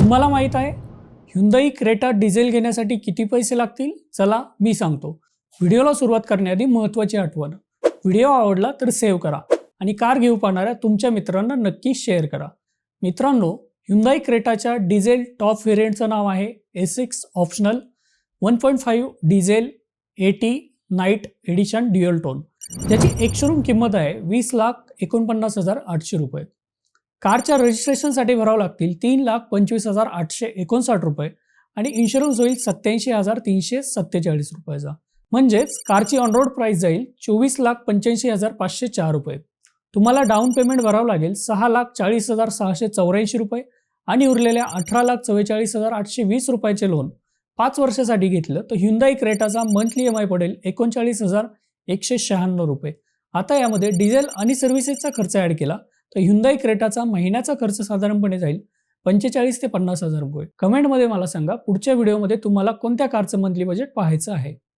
तुम्हाला माहित आहे Hyundai क्रेटा डिझेल घेण्यासाठी किती पैसे लागतील? चला मी सांगतो. व्हिडिओला सुरुवात करण्याआधी महत्त्वाची आठवण. व्हिडिओ आवडला तर सेव्ह करा आणि कार घेऊ पाहणाऱ्या तुमच्या मित्रांना नक्की शेअर करा. मित्रांनो, Hyundai क्रेटाच्या डिझेल टॉप व्हेरियंटचं नाव आहे S6 optional 1.5 diesel AT night edition dual tone. ज्याची एक शोरूम किंमत आहे 20,49,800 रुपये. कारच्या रजिस्ट्रेशनसाठी भरावं लागतील 3,25,859 रुपये आणि इन्शुरन्स होईल 87,347 रुपयाचा. म्हणजेच कारची ऑन रोड प्राइस जाईल 24,85,504 रुपये. तुम्हाला डाऊन पेमेंट भरावं लागेल 6,40,684 रुपये आणि उरलेल्या 18,44,820 रुपयाचे लोन 5 वर्षासाठी घेतलं तर Hyundai क्रेटाचा मंथली EMI पडेल 39,196 रुपये. आता यामध्ये डिझेल आणि सर्व्हिसेसचा खर्च ॲड केला तर Hyundai क्रेटाचा महिन्याचा खर्च साधारणपणे जाईल 45,000 ते 50,000 रुपये. कमेंटमध्ये मला सांगा पुढच्या व्हिडिओमध्ये तुम्हाला कोणत्या कारचं मंथली बजेट पाहायचं आहे.